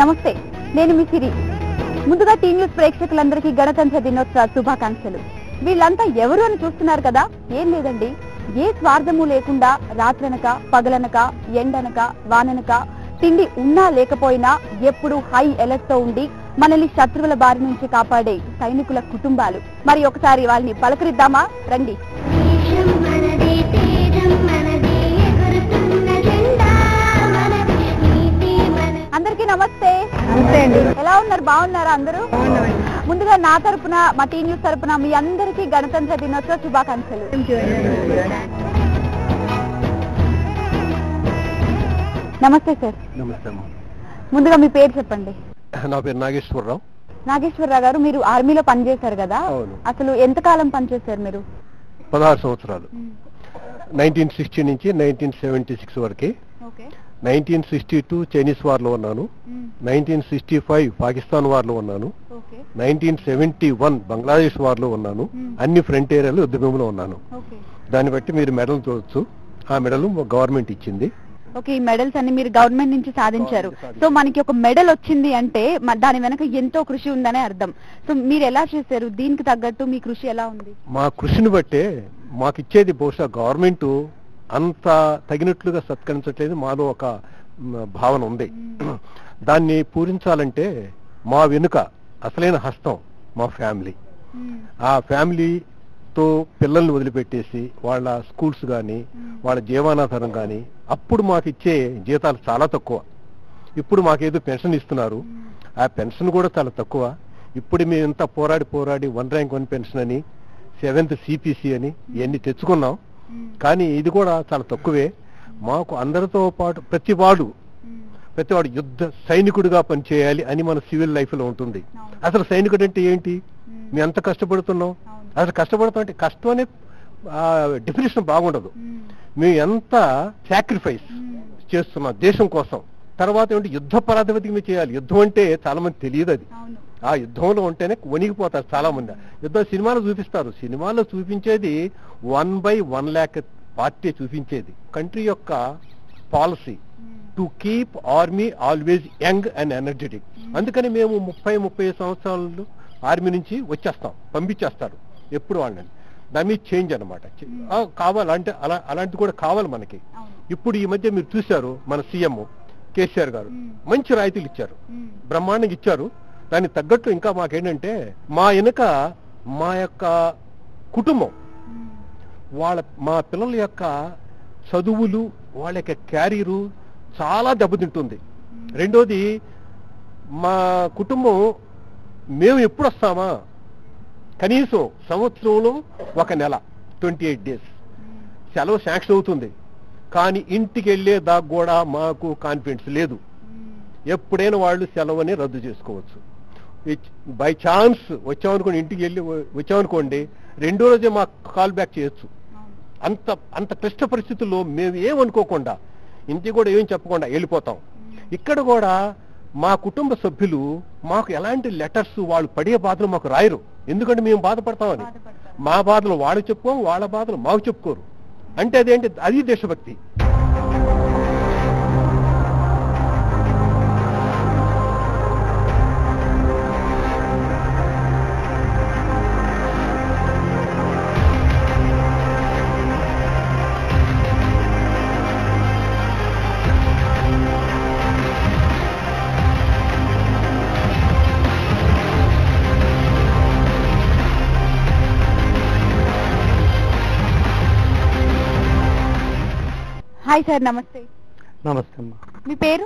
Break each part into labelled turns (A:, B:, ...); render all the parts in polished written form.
A: నమస్తే, నేను మీ సిరి. ముందుగా టీ న్యూస్ ప్రేక్షకులందరికీ గణతంత్ర దినోత్సవ శుభాకాంక్షలు. వీళ్ళంతా ఎవరు అని చూస్తున్నారు కదా, ఏం లేదండి, ఏ స్వార్థము లేకుండా రాత్రనక పగలనక ఎండనక వాననక తిండి ఉన్నా లేకపోయినా ఎప్పుడు హై అలర్ట్ తో ఉండి మనల్ని శత్రువుల బారి నుంచి కాపాడే సైనికుల కుటుంబాలు. మరి ఒకసారి వాళ్ళని పలకరిద్దామా, రండి. అందరికీ నమస్తే. ఎలా ఉన్నారు, బాగున్నారా అందరూ? ముందుగా నా తరపున, మా టీ న్యూస్ తరపున మీ అందరికీ గణతంత్ర దినోత్సవ శుభాకాంక్షలు. నమస్తే సార్.
B: నమస్తే.
A: ముందుగా మీ పేరు చెప్పండి.
B: నా పేరు నాగేశ్వరరావు.
A: నాగేశ్వరరావు గారు, మీరు ఆర్మీలో పనిచేశారు కదా, అసలు ఎంతకాలం పనిచేశారు మీరు?
B: 16 సంవత్సరాలు. 1960 నుంచి 1976 వరకు. 1962 చైనీస్ వార్ లో ఉన్నాను. 1965 పాకిస్తాన్ వార్ లో ఉన్నాను. 1971 బంగ్లాదేశ్ వార్ లో ఉన్నాను. అన్ని ఫ్రంట్ ఏరియాలో యుద్ధభూమిలో ఉన్నాను. దాన్ని బట్టి మీరు మెడల్ చూడొచ్చు. ఆ మెడల్ గవర్నమెంట్ ఇచ్చింది.
A: ఓకే, ఈ మెడల్స్ అన్ని మీరు గవర్నమెంట్ నుంచి సాధించారు. సో మనకి ఒక మెడల్ వచ్చింది అంటే దాని వెనక ఎంతో కృషి ఉందనే అర్థం. సో మీరు ఎలా చేశారు? దీనికి తగ్గట్టు మీ కృషి ఎలా ఉంది?
B: మా కృషిని బట్టే మాకు ఇచ్చేది. బహుశా గవర్నమెంట్ అంత తగినట్లుగా సత్కరించట్లేదు. మాలో ఒక భావన ఉంది. దాన్ని పూరించాలంటే మా వెనుక అసలైన హస్తం మా ఫ్యామిలీ. ఆ ఫ్యామిలీతో పిల్లల్ని వదిలిపెట్టేసి వాళ్ళ స్కూల్స్ కానీ వాళ్ళ జీవనాధారం కానీ, అప్పుడు మాకు ఇచ్చే జీతాలు చాలా తక్కువ. ఇప్పుడు మాకేదో పెన్షన్ ఇస్తున్నారు, ఆ పెన్షన్ కూడా చాలా తక్కువ. ఇప్పుడు మేము ఇంత పోరాడి 1 ర్యాంక్ 1 పెన్షన్ అని, 7th CPC అని ఇవన్నీ తెచ్చుకున్నాం. కానీ ఇది కూడా చాలా తక్కువే. మాకు అందరితో పాటు ప్రతివాడు యుద్ధ సైనికుడిగా పనిచేయాలి అని మన సివిల్ లైఫ్ లో ఉంటుంది. అసలు సైనికుడు అంటే ఏంటి? మేము ఎంత కష్టపడుతున్నాం, అసలు కష్టపడుతాం అంటే కష్టం అనే డెఫినేషన్ బాగుండదు. మేము ఎంత సాక్రిఫైస్ చేస్తున్నాం దేశం కోసం. తర్వాత ఏంటి, యుద్ధ ప్రాతిపదిక మీద చేయాలి. యుద్ధం అంటే చాలా మంది తెలియదు. అది ఆ యుద్ధంలో ఉంటేనే వణిగిపోతారు చాలా మంది. యుద్ధం సినిమాలో చూపిస్తారు. సినిమాలో చూపించేది 1/1 lakh పార్టీ చూపించేది. కంట్రీ యొక్క policy to keep army always young and energetic. అందుకని మేము 30-35 సంవత్సరాలు ఆర్మీ నుంచి వచ్చేస్తాం, పంపించేస్తారు ఎప్పుడు వాళ్ళని. దాని మీద చేంజ్ అనమాట. కావాలంటే అలాంటిది కూడా కావాలి మనకి. ఇప్పుడు ఈ మధ్య మీరు చూశారు, మన సీఎం కేసీఆర్ గారు మంచి రాయితీలు ఇచ్చారు, బ్రహ్మాండంగా ఇచ్చారు. దానికి తగ్గట్టు ఇంకా మాకేంటంటే మా వెనుక మా యొక్క కుటుంబం, మా పిల్లల యొక్క చదువులు, వాళ్ళ యొక్క క్యారీరు చాలా దెబ్బతింటుంది. రెండోది, మా కుటుంబం మేము ఎప్పుడు వస్తామా, కనీసం సంవత్సరంలో 1 నెల 28 days సెలవు శాంక్షన్ అవుతుంది. కానీ ఇంటికి వెళ్ళే దాకా కూడా మాకు కాన్ఫిడెన్స్ లేదు. ఎప్పుడైనా వాళ్ళు సెలవుని రద్దు చేసుకోవచ్చు. బై ఛాన్స్ వచ్చామనుకోండి, ఇంటికి వెళ్ళి వచ్చామనుకోండి, 2వ రోజే మాకు కాల్ బ్యాక్ చేయొచ్చు. అంత క్లిష్ట పరిస్థితుల్లో మేము ఏమనుకోకుండా, ఇంటికి కూడా ఏం చెప్పకుండా వెళ్ళిపోతాం. ఇక్కడ కూడా మా కుటుంబ సభ్యులు మాకు ఎలాంటి లెటర్స్, వాళ్ళు పడే బాధలు మాకు రాయరు. ఎందుకంటే మేము బాధపడతామని. మా బాధలు వాళ్ళు చెప్పుకోం, వాళ్ళ బాధలు మాకు చెప్పుకోరు. అంటే అదేంటి, అది దేశభక్తి.
A: హాయ్ సార్, నమస్తే.
C: నమస్తే అమ్మా.
A: మీ పేరు?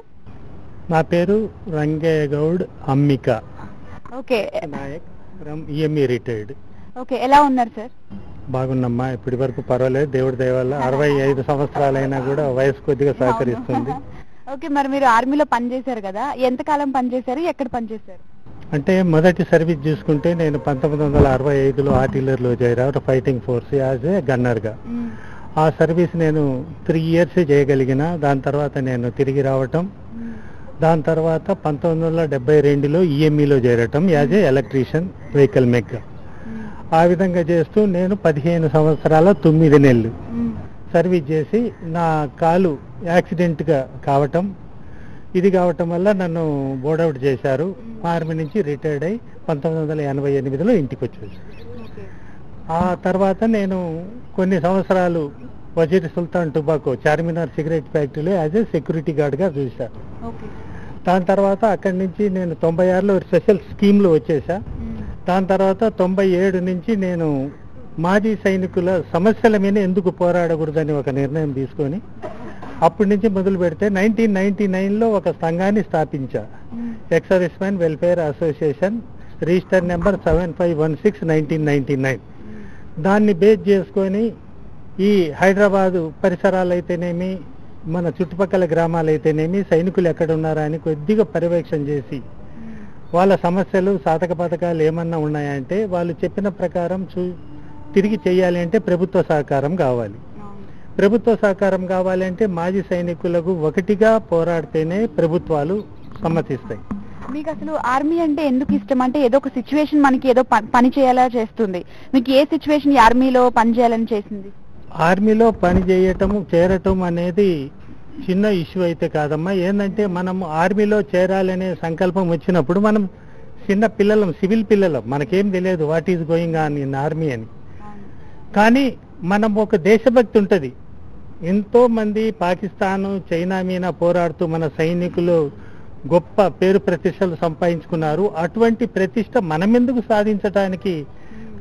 C: నా పేరు రంగయ్య గౌడ్ అమ్మిక.
A: Okay,
C: Nayak from EME retired.
A: Okay, ఎలా ఉన్నారు సార్?
C: బాగున్నమ్మా, ఇప్పటి వరకు పర్వాలేదు, దేవుడి దయ వల్ల. 65 సంవత్సరాలైనా కూడా వయసు కొద్దిగా సహకరిస్తుంది.
A: ఓకే, మరి మీరు ఆర్మీలో పనిచేశారు కదా, ఎంతకాలం పనిచేశారు, ఎక్కడ పనిచేశారు?
C: అంటే మొదటి సర్వీస్ చూసుకుంటే నేను 1965లో ఆర్టిలరీలో చేరాను, ఫైటింగ్ ఫోర్స్ యాజ్ ఏ గన్నర్గా. ఆ సర్వీస్ నేను 3 years చేయగలిగిన. దాని తర్వాత నేను తిరిగి రావటం, దాని తర్వాత 1972లో EMEలో చేరటం యాజ్ ఏ ఎలక్ట్రీషియన్, వెహికల్ మెక్. ఆ విధంగా చేస్తూ నేను 15 సంవత్సరాల 9 నెలలు సర్వీస్ చేసి నా కాలు యాక్సిడెంట్గా కావటం, ఇది కావటం వల్ల నన్ను బోర్డౌట్ చేశారు. ఆర్మీ నుంచి రిటైర్డ్ అయి 1988లో ఇంటికి వచ్చేసి, ఆ తర్వాత నేను కొన్ని సంవత్సరాలు వజీర్ సుల్తాన్ టొబాకో చార్మినార్ సిగరెట్ ఫ్యాక్టరీలో యాజ్ ఏ సెక్యూరిటీ గార్డ్గా చూశాను. దాని తర్వాత అక్కడి నుంచి నేను 96లో స్పెషల్ స్కీమ్లో వచ్చేసా. దాని తర్వాత 97 నుంచి నేను మాజీ సైనికుల సమస్యల మీద ఎందుకు పోరాడకూడదని ఒక నిర్ణయం తీసుకొని అప్పటి నుంచి మొదలు పెడితే 1999లో ఒక సంఘాన్ని స్థాపించా, ex service man welfare association, register number 7516/1999. దాన్ని బేస్ చేసుకొని ఈ హైదరాబాదు పరిసరాలు అయితేనేమి, మన చుట్టుపక్కల గ్రామాలు అయితేనేమి సైనికులు ఎక్కడ ఉన్నారా అని కొద్దిగా పర్యవేక్షణ చేసి వాళ్ళ సమస్యలు సాధక పథకాలు ఏమన్నా ఉన్నాయంటే వాళ్ళు చెప్పిన ప్రకారం తిరిగి చేయాలి అంటే ప్రభుత్వ సహకారం కావాలి. ప్రభుత్వ సహకారం కావాలి అంటే మాజీ సైనికులకు ఒకటిగా పోరాడితేనే ప్రభుత్వాలు సమ్మతిస్తాయి.
A: మీకు అసలు ఆర్మీ అంటే ఎందుకు ఇష్టం? అంటే ఏదో ఒక సిచ్యువేషన్ మనకి ఏదో పని చేయాలా చేస్తుంది. మీకు ఏ సిచ్యువేషన్ ఆర్మీలో పని చేయాలని చేసింది?
C: ఆర్మీలో పని చేరటం అనేది చిన్న ఇష్యూ అయితే కాదమ్మా. ఏంటంటే మనం ఆర్మీలో చేరాలనే సంకల్పం వచ్చినప్పుడు మనం చిన్న పిల్లలం, సివిల్ పిల్లలం, మనకేం తెలియదు what is going on in army అని. కానీ మనం ఒక దేశభక్తి ఉంటుంది. ఎంతో మంది పాకిస్తాను, చైనా మీద పోరాడుతూ మన సైనికులు గొప్ప పేరు ప్రతిష్టలు సంపాదించుకున్నారు. అటువంటి ప్రతిష్ట మనమెందుకు సాధించడానికి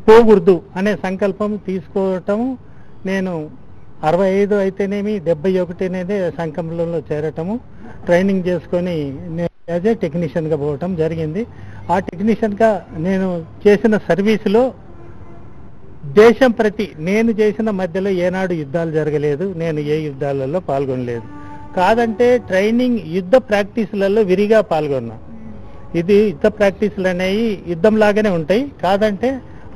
C: పోకూడదు అనే సంకల్పం తీసుకోవటం. నేను 65 అయితేనేమి 71 అనేది సంకల్పంలో చేరటము, ట్రైనింగ్ చేసుకొని యాజ్ ఏ టెక్నీషియన్గా పోవటం జరిగింది. ఆ టెక్నీషియన్గా నేను చేసిన సర్వీసులో దేశం ప్రతి నేను చేసిన మధ్యలో ఏనాడు యుద్ధాలు జరగలేదు, నేను ఏ యుద్ధాలలో పాల్గొనలేదు. కాదంటే ట్రైనింగ్ యుద్ధ ప్రాక్టీసులలో విరిగా పాల్గొన్నా. ఇది యుద్ధ ప్రాక్టీసులు అనేవి యుద్ధం లాగానే ఉంటాయి, కాదంటే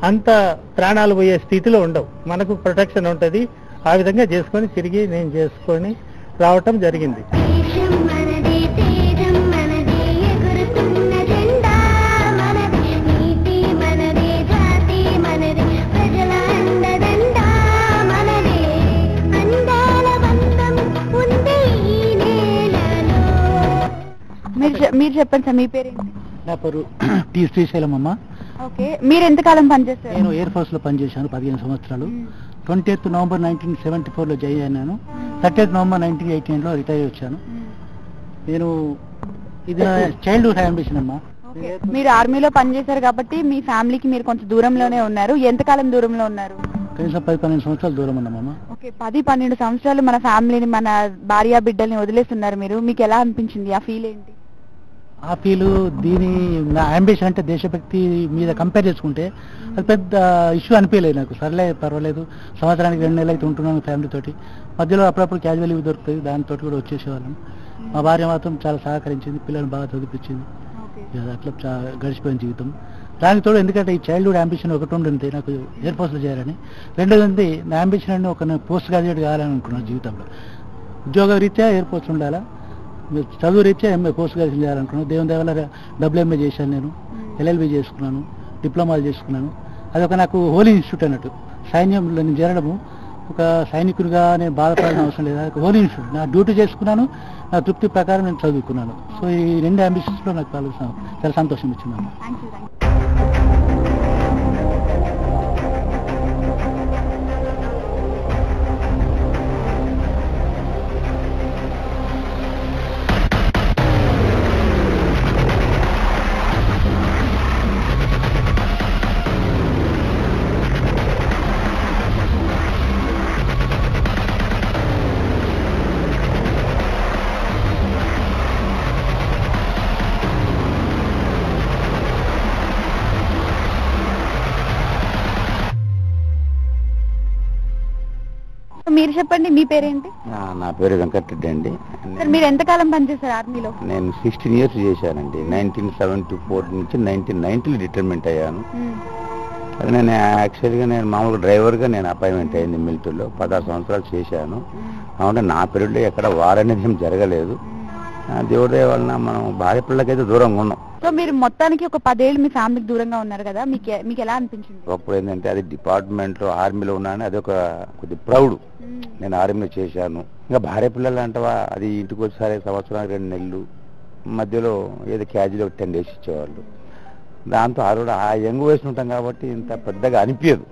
C: అంత ప్రాణాలు పోయే స్థితిలో ఉండవు. మనకు ప్రొటెక్షన్ ఉంటుంది. ఆ విధంగా చేసుకొని తిరిగి నేను చేసుకొని రావటం జరిగింది.
A: మీరు చెప్పండి సార్, మీ పేరేంటి?
D: నా పేరు టి శ్రీశైలం అమ్మ.
A: ఓకే, మీరు ఎంతకాలం పనిచేస్తారు?
D: నేను ఎయిర్ ఫోర్స్ లో పనిచేశాను 15 సంవత్సరాలు. 20th నవంబర్ 1974లో జాయిన్ అయినాను. 30th నవంబర్ 1989లో రిటైర్ వచ్చాను. నేను ఇది నా చైల్డ్హుడ్ అంబిషన్ అమ్మా.
A: మీరు ఆర్మీలో పనిచేశారు కాబట్టి మీ ఫ్యామిలీకి మీరు కొంచెం దూరంలోనే ఉన్నారు. ఎంతకాలం దూరంలో ఉన్నారు?
D: కనీసం 10-12 సంవత్సరాలు దూరం ఉన్నామమ్మా.
A: ఓకే, 10-12 సంవత్సరాలు మన ఫ్యామిలీని, మన భార్య బిడ్డల్ని వదిలేస్తున్నారు మీరు. మీకు ఎలా అనిపించింది? ఆ ఫీల్ ఏంటి?
D: ఆ ఫీలు నా అంబిషన్ అంటే దేశభక్తి మీద కంపేర్ చేసుకుంటే అది పెద్ద ఇష్యూ అనిపించలేదు నాకు. సర్లే పర్వాలేదు, సంవత్సరానికి 2 నెలలు అయితే ఉంటున్నాను ఫ్యామిలీతోటి. మధ్యలో అప్పుడప్పుడు క్యాజువల్ లీవ్ దొరుకుతుంది, దానితో కూడా వచ్చేసేవాళ్ళం. మా భార్య మాత్రం చాలా సహకరించింది, పిల్లల్ని బాగా చదివించింది. అట్లా గడిచిపోయిన జీవితం. దానికి తోడు ఎందుకంటే ఈ చైల్డ్హుడ్ అంబిషన్ ఒకటి ఉండింది నాకు ఎయిర్ ఫోర్స్లో చేయాలని. రెండోది నా అంబిషన్ అని ఒక పోస్ట్ గ్రాడ్యుయేట్ కావాలని అనుకున్నాను జీవితంలో. ఉద్యోగ రీత్యా ఎయిర్ ఫోర్స్ ఉండాలా, చదువు రీత్యా పోస్ట్ గ్రాడ్యుయేషన్ చేయాలనుకున్నాను. దేవుని దేవాల WMA చేశాను, నేను LLB చేసుకున్నాను, డిప్లొమాలు చేసుకున్నాను. అదొక నాకు హోలీ ఇన్స్టిట్యూట్ అన్నట్టు. సైన్యంలో నేను చేరడము ఒక సైనికుడిగా నేను బాధపడాల్సిన అవసరం లేదు. అది హోలీ ఇన్స్టిట్యూట్. నా డ్యూటీ చేసుకున్నాను, నా తృప్తి ప్రకారం నేను చదువుకున్నాను. సో ఈ 2 అంబిషన్స్లో నాకు చాలా సంతోషం ఇచ్చింది.
A: మీరు చెప్పండి, మీ పేరేంటి?
E: నా పేరు వెంకటరెడ్డి అండి.
A: మీరు ఎంతకాలం పనిచేశారు ఆర్మీలో?
E: నేను 16 years చేశానండి. 1974 నుంచి 1990 రిటైర్మెంట్ అయ్యాను. అది నేను యాక్చువల్గా నేను మామూలుగా డ్రైవర్గా నేను అపాయింట్మెంట్ అయింది మిలిటరీలో. 16 సంవత్సరాలు చేశాను. కాబట్టి నా పీరియడ్లో ఎక్కడ వార్ అనేది ఏం జరగలేదు. దేవుడి దయ వలన మనం భార్య పిల్లలకైతే దూరంగా ఉన్నాం.
A: సో మీరు మొత్తానికి ఒక 10 ఏళ్ళు మీ ఫ్యామిలీకి దూరంగా ఉన్నారు కదా, మీకు ఎలా అనిపించింది?
E: అప్పుడు ఏంటంటే అది డిపార్ట్మెంట్లో ఆర్మీలో ఉన్నాను, అది ఒక కొద్ది ప్రౌడ్. నేను ఆర్మీలో చేశాను. ఇంకా భార్య పిల్లలు అంటవా, అది ఇంటికి వచ్చేసరి సంవత్సరానికి 2 నెలలు మధ్యలో ఏదో క్యాజువల్ 10 days ఇచ్చేవాళ్ళు. దాంతో ఆ యంగ్ వయసు ఉంటాం కాబట్టి ఇంత పెద్దగా అనిపించదు.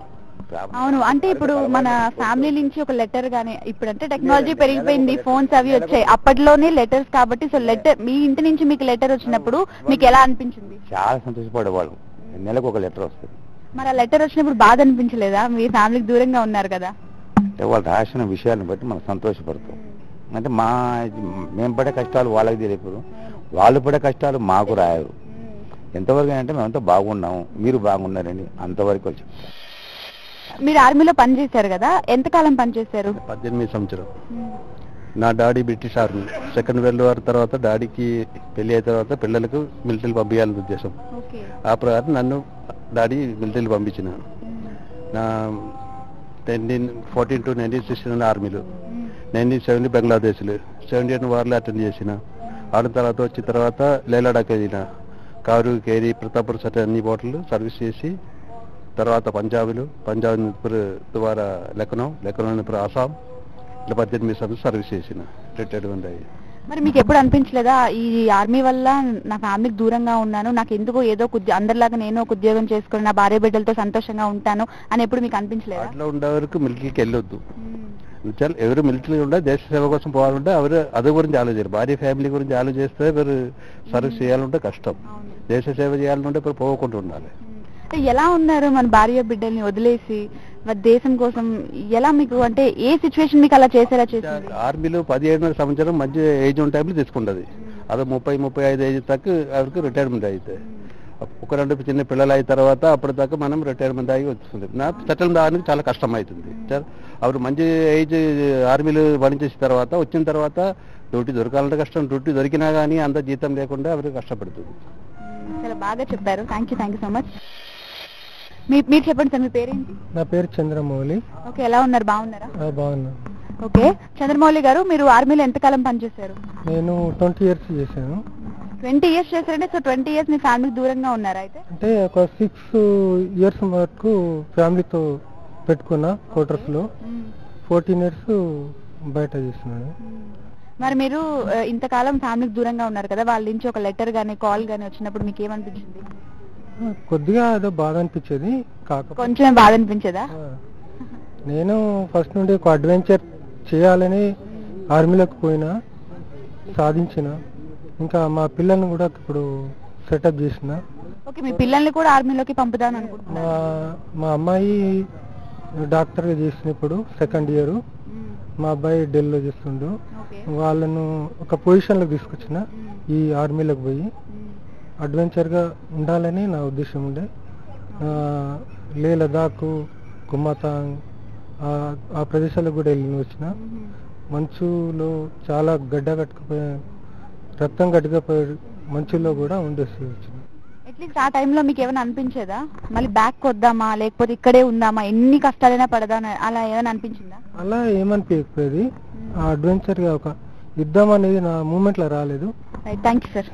A: అవును, అంటే ఇప్పుడు మన ఫ్యామిలీ నుంచి ఒక లెటర్ గానీ, ఇప్పుడు అంటే టెక్నాలజీ పెరిగిపోయింది, ఫోన్స్ అవి వచ్చాయి, అప్పట్లోనే లెటర్స్ కాబట్టి, సో లెటర్ మీ ఇంటి నుంచి మీకు లెటర్ వచ్చినప్పుడు మీకు ఎలా అనిపించింది?
E: చాలా సంతోషపడేవాళ్ళు. నెలకు ఒక లెటర్ వస్తుంది.
A: మరి ఆ లెటర్ వచ్చినప్పుడు బాధ అనిపించలేదా? మీ ఫ్యామిలీకి దూరంగా ఉన్నారు కదా.
E: అంటే వాళ్ళు రాసిన విషయాలను బట్టి మనం సంతోషపడతాం. అంటే మేము పడే కష్టాలు వాళ్ళకి తెలియదు, వాళ్ళు పడే కష్టాలు మాకు రాయరు. ఎంతవరకు అంటే మేమంతా బాగున్నాము, మీరు బాగున్నారని అంతవరకు వచ్చి.
A: మీరు ఆర్మీలో పనిచేశారు కదా, ఎంతకాలం పనిచేశారు?
B: 18 సంవత్సరం. నా daddy British army. Second world war తర్వాత డాడీకి పెళ్లి అయిన తర్వాత పిల్లలకు మిలిటరీ పంపించాలని ఉద్దేశం. ఆ ప్రకారం నన్ను డాడీ మిలిటరీలు పంపించిన. నా 1914 to 1969 ఆర్మీలో, 1970 బంగ్లాదేశ్లో, 78 వార్లో అటెండ్ చేసిన. ఆడిన తర్వాత వచ్చిన తర్వాత లేలాడాకి వెళ్ళిన. కారు, కేరీ, ప్రతాపూర్ సట అన్ని బోటలు సర్వీస్ చేసి తర్వాత పంజాబ్ ద్వారా లక్నో ఆసాం, ఇట్లా 18 సంవత్సరాలు సర్వీస్ చేసిన. రిటైర్మెంట్ అయ్యి.
A: మరి మీకు ఎప్పుడు అనిపించలేదా ఈ ఆర్మీ వల్ల నా ఫ్యామిలీకి దూరంగా ఉన్నాను, నాకు ఎందుకు ఏదో అందరిలాగా నేను ఒక ఉద్యోగం చేసుకుని నా భార్య బిడ్డలతో సంతోషంగా ఉంటాను అని ఎప్పుడు మీకు అనిపించలేదా?
B: అట్లా ఉండే వరకు మిలిటరీకి వెళ్ళొద్దు. ఎవరు మిలిటరీ ఉండే దేశ సేవ కోసం పోవాలంటే ఎవరు అదే గురించి ఆలోచించారు. భార్య ఫ్యామిలీ గురించి ఆలోచిస్తే ఎవరు సర్వీస్ చేయాలంటే కష్టం. దేశ సేవ చేయాలంటే ఇప్పుడు పోకుండా ఉండాలి.
A: ఎలా ఉన్నారు మన భార్య బిడ్డల్ని వదిలేసి దేశం కోసం? ఎలా మీకు అంటే ఏ సిచ్యువేషన్ మీకు అలా చేసేలా చేసింది?
B: ఆర్మీలో 17 సంవత్సరం మంచి ఏజ్ ఉన్న టైంలో తీసుకుంటుంది. అదే 30-35 ఏజ్ దాకా ఎవరికి రిటైర్మెంట్ అయితే, ఒక 2 చిన్న పిల్లలు అయిన తర్వాత అప్పటిదాకా మనం రిటైర్మెంట్ అయ్యి వస్తుంది. సెటిల్ దానికి చాలా కష్టం అవుతుంది. అప్పుడు మంచి ఏజ్ ఆర్మీలో పనిచేసిన తర్వాత వచ్చిన తర్వాత డ్యూటీ దొరకాలంటే కష్టం. డ్యూటీ దొరికినా కానీ అంత జీతం లేకుండా ఎవరికి కష్టపడుతుంది.
A: చాలా బాగా చెప్పారు. Thank you so much. మీరు చెప్పండి సార్, మీ పేరేంటి?
C: నా పేరు చంద్రమౌళి.
A: ఓకే, ఎలా ఉన్నారు? బాగున్నారా?
C: బాగున్నా.
A: ఓకే, చంద్రమౌళి గారు, మీరు ఆర్మీలో ఎంతకాలం పనిచేశారు?
C: నేను 20 years చేశాను.
A: 20 years చేశారంటే, సో 20 years మీ ఫ్యామిలీకి దూరంగా ఉన్నారా? అయితే
C: అంటే ఒక 6 years వరకు ఫ్యామిలీతో పెట్టుకున్నా క్వార్టర్స్ లో, 14 years బయట చేస్తున్నాను.
A: మరి మీరు ఇంతకాలం ఫ్యామిలీకి దూరంగా ఉన్నారు కదా, వాళ్ళ నుంచి ఒక లెటర్ గానీ కాల్ గానీ వచ్చినప్పుడు మీకు ఏమనిపించింది?
C: కొద్దిగా ఏదో బాధ అనిపించేది, కాకపోతే
A: కొంచెం బాధ అనిపించేదా?
C: నేను ఫస్ట్ నుండి ఒక అడ్వెంచర్ చేయాలని ఆర్మీలోకి పోయినా, సాధించిన. ఇంకా మా పిల్లల్ని కూడా ఇప్పుడు సెటప్ చేసిన.
A: ఓకే, మీ పిల్లల్ని కూడా ఆర్మీలోకి పంపుదాం అనుకుంటున్నా.
C: మా అమ్మాయి డాక్టర్గా చేసిన ఇప్పుడు 2nd year, మా అబ్బాయి ఢిల్లీలో చేస్తుండు. వాళ్ళను ఒక పొజిషన్లోకి తీసుకొచ్చిన ఈ ఆర్మీలోకి పోయి. అడ్వెంచర్గా ఉండాలని నా ఉద్దేశం ఉండే. లే లదాఖ్, కుమ్మతాంగ్ ఆ ప్రదేశాలకు కూడా వెళ్ళి వచ్చిన. మంచులో చాలా గడ్డ కట్టుకుపోయే, రక్తం గడ్డకపోయే మంచులో కూడా ఉండేసి వచ్చిన.
A: అట్లీస్ట్ ఆ టైంలో మీకు ఏమైనా అనిపించేదా మళ్ళీ బ్యాక్ వద్దామా, లేకపోతే ఇక్కడే ఉందామా, ఎన్ని కష్టాలైనా పడదా, అలా ఏమైనా అనిపించిందా?
C: అలా ఏమనిపించకపోయేది. ఆ అడ్వెంచర్గా ఒక యుద్ధం అనేది నా మూమెంట్లో రాలేదు.
A: Thank you sir.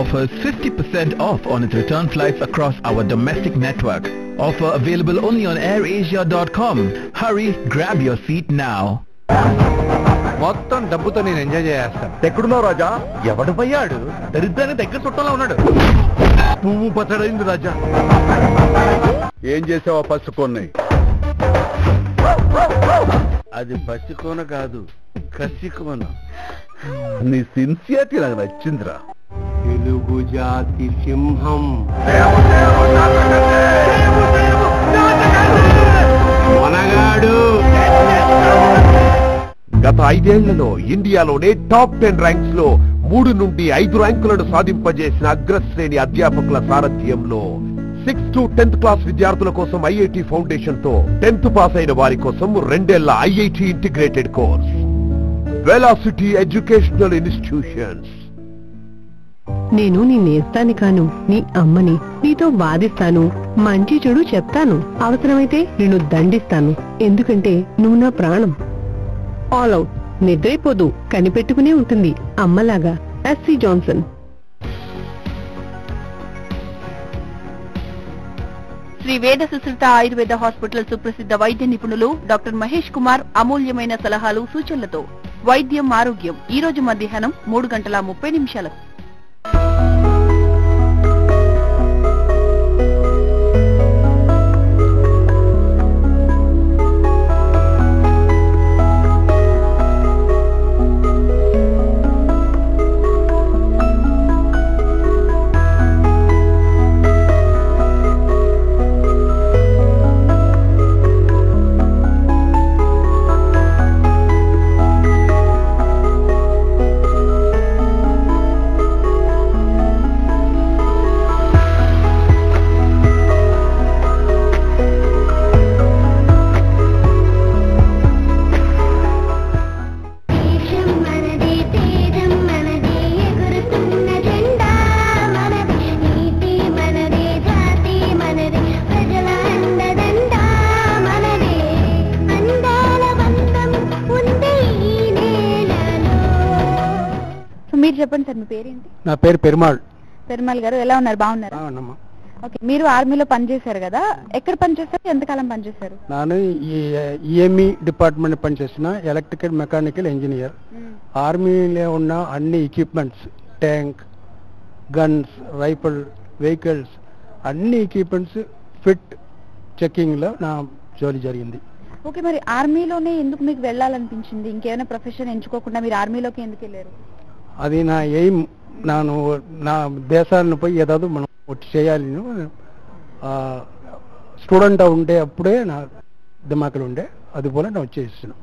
F: Offers 50% off on its return flights across our domestic network. Offer available only on airasia.com. Hurry, grab your seat now.
B: మొత్తం డబ్బుతో నేను ఎంజాయ్ చేస్తాను. ఎక్కడున్నావు రాజా? ఎవడు పోయాడు? దరిద్రాన్ని దగ్గర చుట్టంలో ఉన్నాడు. పువ్వు పచ్చడైంది రాజా. ఏం చేసావా పసుకొన్నాయి? అది పచ్చికోన కాదు, కసికోన. నీ సిన్సియారిటీ నాకు నచ్చిందిరా. తెలుగు జాతి సింహం మనగాడు.
G: 5 ఏళ్లలో ఇండియాలోనే టాప్ 10 ర్యాంక్స్ లో 3 నుండి 5 ర్యాంకులను సాధింపజేసిన అగ్రశ్రేణి అధ్యాపకుల సారథ్యంలో 6th to 10th క్లాస్ విద్యార్థుల కోసం ఐఐటి ఫౌండేషన్ తో 10th పాస్ అయిన వారి కోసం 2 ఏళ్ల IIT integrated course. Velocity educational institutions.
H: నేను నీ నేస్తాని కాను, నీ అమ్మని. నీతో వాదిస్తాను, మంచి చెడు చెప్తాను, అవసరమైతే నిన్ను దండిస్తాను. ఎందుకంటే నువ్వు నా ప్రాణం. All out. నిద్రైపోదు, కనిపెట్టుకునే ఉంటుంది అమ్మలాగా. SC Johnson.
A: శ్రీ వేద సుశ్రుత ఆయుర్వేద హాస్పిటల్ సుప్రసిద్ధ వైద్య నిపుణులు డాక్టర్ మహేష్ కుమార్ అమూల్యమైన సలహాలు సూచనలతో వైద్యం ఆరోగ్యం ఈ రోజు మధ్యాహ్నం 3:30 మీరు చెప్పండి సార్, మీ పేరేంటి?
C: నా పేరు పెరుమాళ్.
A: పెరుమాళ్ గారు ఎలా ఉన్నారు? బాగున్నారా? ఓకే, మీరు ఆర్మీలో పనిచేశారు కదా, ఎక్కడ పనిచేశారు, ఎంతకాలం పనిచేశారు?
C: నేను ఈఎంఈ డిపార్ట్మెంట్ పనిచేసిన ఎలక్ట్రికల్ మెకానికల్ ఇంజనీర్. ఆర్మీలో ఉన్న అన్ని equipments, tank, guns, rifle, vehicles, అన్ని ఎక్విప్మెంట్స్ ఫిట్ చెకింగ్ లో నా జోలి జరిగింది.
A: ఓకే, మరి ఆర్మీలోనే ఎందుకు మీకు వెళ్ళాలనిపించింది? ఇంకేమైనా ప్రొఫెషన్ ఎంచుకోకుండా మీరు ఆర్మీలోకి ఎందుకు వెళ్ళారు?
C: అది నా ఎయిమ్. నేను నా దేశాలను పోయి ఏదో మనం ఒకటి చేయాలి. స్టూడెంట్ ఉండే అప్పుడే నా దిమాకులు ఉండే, అది పోలే నేను వచ్చేస్తున్నాను.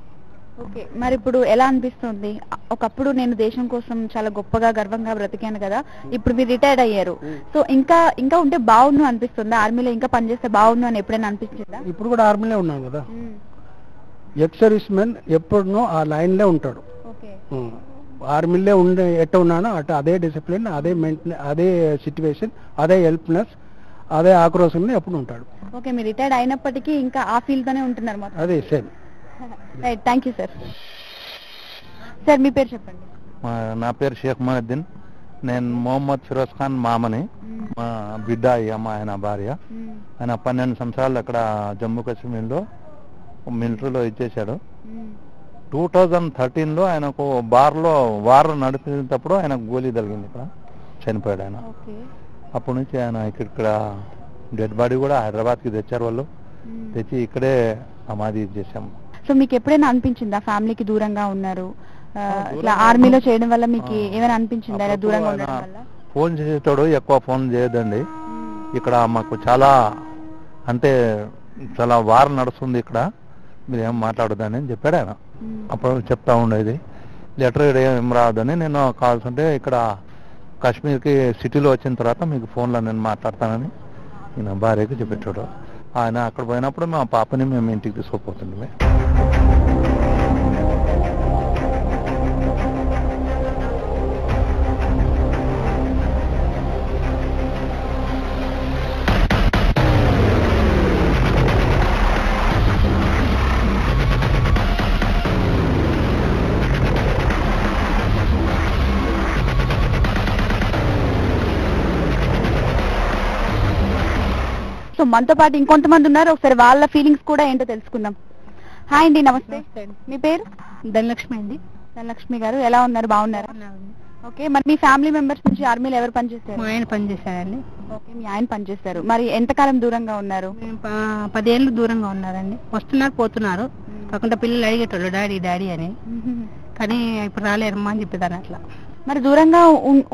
A: ఓకే, మరి ఇప్పుడు ఎలా అనిపిస్తుంది? ఒకప్పుడు నేను దేశం కోసం చాలా గొప్పగా గర్వంగా బ్రతికాను కదా, ఇప్పుడు మీరు రిటైర్డ్ అయ్యారు. సో ఇంకా ఇంకా ఉంటే బాగుండు అనిపిస్తుందా? ఆర్మీలో ఇంకా పనిచేస్తే బాగుండు అని ఎప్పుడైనా అనిపించిందా?
C: ఇప్పుడు కూడా ఆర్మీలో ఉన్నాను కదా. ఎక్స్ సర్వీస్ మెన్ ఎప్పుడునో ఆ లైన్ లో ఉంటాడు. ఆర్మీలో ఉండే ఎట్ట ఉన్నానో అటు అదే డిసిప్లిన్, అదే మెయింటెనెన్స్, అదే సిచ్యువేషన్, అదే హెల్ప్నెస్, అదే ఆక్రోశంలో ఎప్పుడు ఉంటాడు.
A: ఓకే, మీరు రిటైర్డ్ అయినప్పటికీ ఇంకా ఆ ఫీల్డ్ తోనే ఉంటున్నారు మొత్తం.
C: అదే same.
A: Right, thank you sir. Sir మీ పేరు చెప్పండి.
I: నా పేరు షేక్ మొహద్దీన్. నేను మొహమ్మద్ ఫిరోజ్ ఖాన్ మామని. మా బిడ్డ అయ్యమ్మ, ఆయన భార్య. ఆయన 12 సంవత్సరాలు అక్కడ జమ్మూ కాశ్మీర్లో మిలిటరీలో ఇచ్చేశాడు. 2013లో ఆయనకు బార్లో వార్ నడిపేటప్పుడు ఆయనకు గోలీ తగిలింది, ఇక్కడ చనిపోయాడు ఆయన. అప్పటి నుంచి ఆయన ఇక్కడ డెడ్ బాడీ కూడా హైదరాబాద్కి తెచ్చారు వాళ్ళు. తెచ్చి ఇక్కడే సమాధి చేశాము.
A: సో మీకు ఎప్పుడైనా అనిపించిందా ఫ్యామిలీకి దూరంగా ఉన్నారు, ఇట్లా ఆర్మీలో చేయడం వల్ల మీకు ఏమైనా అనిపించిందా ఇలా దూరంగా ఉండడం వల్ల?
I: ఫోన్ చేసేటోడు ఎక్కువ ఫోన్ చేయదండి. ఇక్కడ మాకు చాలా అంటే చాలా వార్ నడుస్తుంది ఇక్కడ, మీరు ఏం మాట్లాడదని చెప్పాడు ఆయన. అప్పుడు చెప్తా ఉండేది, లెటర్ ఏం రాదని. నేను కావాల్సింటే ఇక్కడ కాశ్మీర్కి సిటీలో వచ్చిన తర్వాత మీకు ఫోన్లో నేను మాట్లాడతానని ఈయన భార్యకి చెప్పేటాడు. ఆయన అక్కడ పోయినప్పుడు మా పాపని మేము ఇంటికి తీసుకుపోతుండే.
A: సో మనతో పాటు ఇంకొంతమంది ఉన్నారు, ఒకసారి వాళ్ళ ఫీలింగ్స్ కూడా ఏంటో తెలుసుకుందాం. హాయ్ అండి, నమస్తే. మీ పేరు?
J: ధనలక్ష్మి అండి.
A: ధనలక్ష్మి గారు ఎలా ఉన్నారు? బాగున్నారా? ఓకే, మరి మీ ఫ్యామిలీ మెంబర్స్ నుంచి ఆర్మీలో ఎవరు పనిచేస్తారు?
J: మా ఆయన పనిచేశారండి.
A: ఓకే, మీ ఆయన పనిచేస్తారు. మరి ఎంతకాలం దూరంగా ఉన్నారు?
J: 10 ఏళ్ళు దూరంగా ఉన్నారండి. వస్తున్నారు పోతున్నారు, కాకుండా పిల్లలు అడిగేటోళ్ళు డాడీ డాడీ అని, కానీ ఇప్పుడు రాలేరమ్మా అని చెప్పేదాన్ని. అట్లా
A: మరి దూరంగా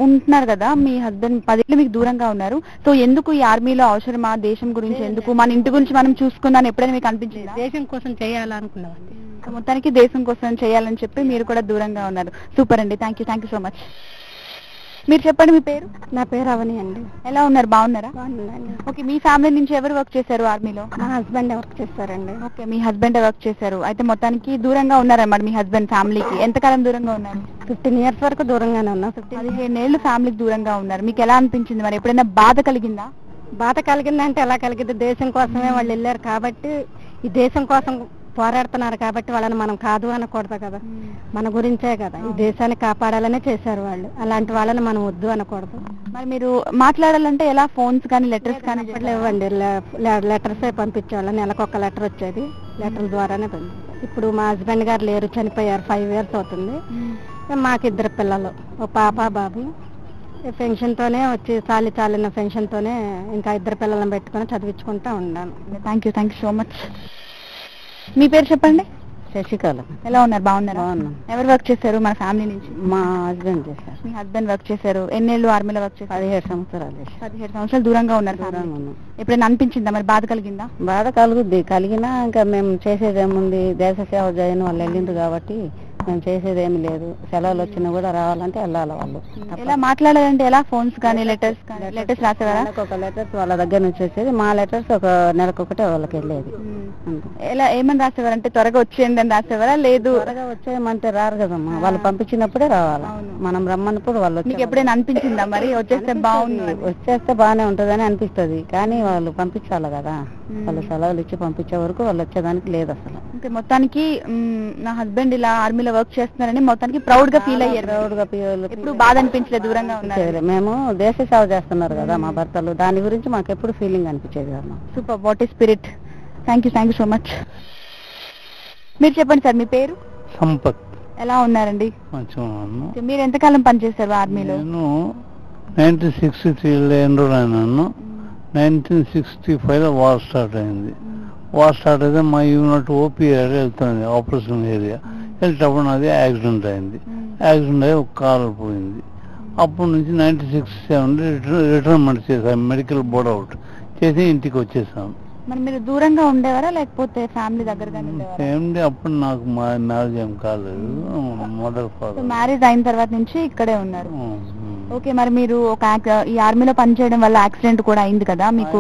A: ఉంటున్నారు కదా, మీ హస్బెండ్ 10 ఏళ్ళు మీకు దూరంగా ఉన్నారు. సో ఎందుకు ఈ ఆర్మీలో అవసరమా? దేశం గురించి ఎందుకు, మన ఇంటి గురించి మనం చూసుకుందాం ఎప్పుడైనా మీకు అనిపించింది?
J: దేశం కోసం చేయాలనుకున్నామండి.
A: మొత్తానికి దేశం కోసం చేయాలని చెప్పి మీరు కూడా దూరంగా ఉన్నారు. సూపర్ అండి, థ్యాంక్ యూ సో మచ్. మీరు చెప్పండి మీ పేరు?
J: నా పేరు అవని అండి.
A: ఎలా ఉన్నారు, బాగున్నారా?
J: బాగుందండి.
A: ఓకే, మీ ఫ్యామిలీ నుంచి ఎవరు వర్క్ చేశారు ఆర్మీలో?
J: మా హస్బెండ్ వర్క్ చేస్తారండి.
A: ఓకే, మీ హస్బెండ్ వర్క్ చేశారు. అయితే మొత్తానికి దూరంగా ఉన్నారన్నమాట మీ హస్బెండ్ ఫ్యామిలీకి. ఎంతకాలం దూరంగా ఉన్నారు?
J: 15 years వరకు దూరంగానే ఉన్నా.
A: 15 ఏళ్ళు ఫ్యామిలీకి దూరంగా ఉన్నారు. మీకు ఎలా అనిపించింది మరి? ఎప్పుడైనా బాధ కలిగిందా?
J: బాధ కలిగిందంటే ఎలా కలిగింది, దేశం కోసమే వాళ్ళు వెళ్ళారు కాబట్టి, ఈ దేశం కోసం పోరాడుతున్నారు కాబట్టి వాళ్ళని మనం కాదు అనకూడదు కదా, మన గురించే కదా, ఈ దేశాన్ని కాపాడాలనే చేశారు వాళ్ళు. అలాంటి వాళ్ళని మనం వద్దు అనకూడదు.
A: మరి మీరు మాట్లాడాలంటే ఎలా? ఫోన్స్ కానీ లెటర్స్ కానీ
J: లేవండి, లెటర్సే పంపించేవాళ్ళం. నెలకు 1 లెటర్ వచ్చేది, లెటర్ ద్వారానే పంపించారు. ఇప్పుడు మా హస్బెండ్ గారు లేరు, చనిపోయారు. 5 years అవుతుంది. మాకు 2 పిల్లలు, ఓ పాప బాబు. పెన్షన్ తోనే వచ్చి చాలిన పెన్షన్ తోనే ఇంకా 2 పిల్లలను పెట్టుకుని చదివించుకుంటా ఉన్నాను.
A: Thank you so much. మీ పేరు చెప్పండి?
J: శశికళ.
A: ఎలా ఉన్నారు, బాగున్నారు?
J: బాగున్నాను.
A: ఎవరు వర్క్ చేశారు మన ఫ్యామిలీ నుంచి?
J: మా హస్బెండ్ చేశారు.
A: మీ హస్బెండ్ వర్క్ చేశారు. ఎన్నేళ్ళు ఆర్మీలో వర్క్ చేశారు?
J: 17 సంవత్సరాలు.
A: 17 సంవత్సరాలు దూరంగా ఉన్నారు. ఎప్పుడైనా అనిపించిందా మరి, బాధ కలిగిందా?
J: బాధ కలుగుద్ది, కలిగినా ఇంకా మేము చేసేదేముంది, దేశ సేవ చేయని వాళ్ళు వెళ్ళింది కాబట్టి మేము చేసేదేమి లేదు. సెలవులు వచ్చినా కూడా రావాలంటే వెళ్ళాలి వాళ్ళు.
A: ఎలా మాట్లాడాలంటే ఎలా? ఫోన్స్ కానీ లెటర్స్ కానీ? లెటర్స్ రాసేవారా?
J: ఒక లెటర్స్ వాళ్ళ దగ్గర నుంచి వచ్చేది, మా లెటర్స్ ఒక నెలకొకటే వాళ్ళకి వెళ్ళేది.
A: ఎలా ఏమని రాసేవారు? అంటే త్వరగా వచ్చేయండి అని రాసేవారా? లేదు
J: త్వరగా వచ్చేయమంటే రారు కదమ్మా, వాళ్ళు పంపించినప్పుడే రావాలి. మనం రమ్మన్నప్పుడు వాళ్ళు.
A: మీకు ఎప్పుడైనా అనిపించిందా మరి వచ్చేస్తే బాగుంది,
J: వచ్చేస్తే బాగానే ఉంటదని అనిపిస్తుంది, కానీ వాళ్ళు పంపించాలి కదా, వాళ్ళు సెలవులు ఇచ్చి పంపించే వరకు వాళ్ళు వచ్చేదానికి లేదు అసలు.
A: మొత్తానికి నా హస్బెండ్ ఇలా ఆర్మీలో వర్క్ చేస్తున్నారని మొత్తానికి ప్రౌడ్ గా ఫీల్ అయ్యారు.
J: ప్రౌడ్ గా ఫీల్.
A: ఇప్పుడు బాధ అనిపించలేదు దూరంగా ఉన్నారు?
J: మేము దేశ సేవ చేస్తున్నారు కదా మా భర్తలు, దాని గురించి మాకు ఎప్పుడు ఫీలింగ్ అనిపించేది కదా.
A: సూపర్, వాట్ ఈ spirit. Thank you so much. మీరు చెప్పండి సార్, మీ పేరు?
C: సంపత్.
A: ఎలా ఉన్నారండి?
C: మంచిగా.
A: మీరు ఎంతకాలం పనిచేశారు ఆర్మీలో?
C: నేను 1963లో ఎన్రోల్ అయినాను. 1965లో వార్ స్టార్ట్ అయింది. వార్ స్టార్ట్ అయితే మా యూనిట్ ఓపీ ఏరియా వెళ్తుంది, ఆపరేషన్ ఏరియా. వెళ్ళేటప్పుడు నాది యాక్సిడెంట్ అయింది. యాక్సిడెంట్ అయ్యి ఒక కాలు పోయింది. అప్పటి నుంచి 1967లో రిటైర్మెంట్ చేశాను, మెడికల్ బోర్డ్ అవుట్ చేసి ఇంటికి వచ్చేసాను.
A: మరి మీరు దూరంగా ఉండేవారా లేకపోతే ఫ్యామిలీ దగ్గరగానే ఉండేవారా?
C: ఫ్యామిలీ అప్పుడు నాకు మ్యారేజ్ ఏం కాలేదు, మదర్ ఫాదర్.
A: మ్యారేజ్ అయిన తర్వాత నుంచి ఇక్కడే ఉన్నారు. ఓకే, మరి మీరు ఈ ఆర్మీలో పనిచేయడం వల్ల యాక్సిడెంట్ కూడా అయింది కదా, మీకు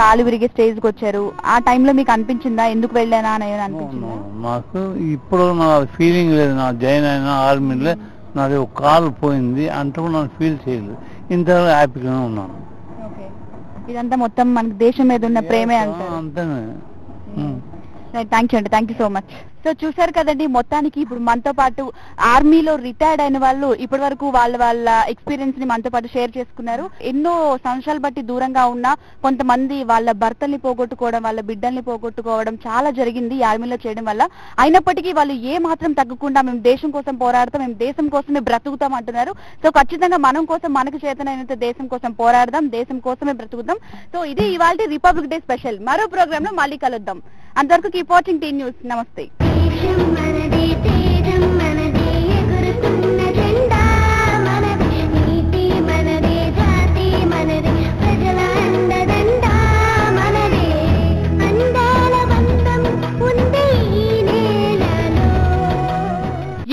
A: కాలు విరిగే స్టేజ్ కి వచ్చారు. ఆ టైంలో మీకు అనిపించిందా ఎందుకు వెళ్ళానా అని అనిపించిందా?
C: నాకు ఇప్పుడు నా ఫీలింగ్ లేదు. నా జాయిన్ అయిన ఆర్మీలో నాది ఒక కాలు పోయింది అంటే నాకు ఫీల్ చేయలేదు. ఇంత హ్యాపీగానే ఉన్నాను.
A: ఇదంతా మొత్తం మనకి దేశం మీద ఉన్న ప్రేమే అంటారు.
C: అంతేనే.
A: Thank you so much. So చూసారు కదండి, మొత్తానికి ఇప్పుడు మనతో పాటు ఆర్మీలో రిటైర్డ్ అయిన వాళ్ళు ఇప్పటి వరకు వాళ్ళ ఎక్స్పీరియన్స్ ని మనతో పాటు షేర్ చేసుకున్నారు. ఎన్నో సంవత్సరాలు బట్టి దూరంగా ఉన్న కొంతమంది వాళ్ళ భర్తల్ని పోగొట్టుకోవడం, వాళ్ళ బిడ్డల్ని పోగొట్టుకోవడం చాలా జరిగింది ఈ ఆర్మీలో చేయడం వల్ల. అయినప్పటికీ వాళ్ళు ఏ మాత్రం తగ్గకుండా మేము దేశం కోసం పోరాడతాం, మేము దేశం కోసమే బ్రతుకుతాం అంటున్నారు. సో ఖచ్చితంగా మనం కోసం మనకు చేతనైనంత దేశం కోసం పోరాడదాం, దేశం కోసమే బ్రతుకుతాం. సో ఇది ఇవాళ రిపబ్లిక్ డే స్పెషల్. మరో ప్రోగ్రామ్ లో మళ్ళీ కలుద్దాం. అంతవరకు కీప్ వాచింగ్ టీ న్యూస్. నమస్తే.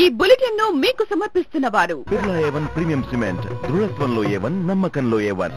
H: ఈ బులెటిన్ ను మీకు సమర్పిస్తున్న వారు
G: బిర్లా A1 ప్రీమియం సిమెంట్, దృఢత్వంలో A1, నమ్మకంలో A1.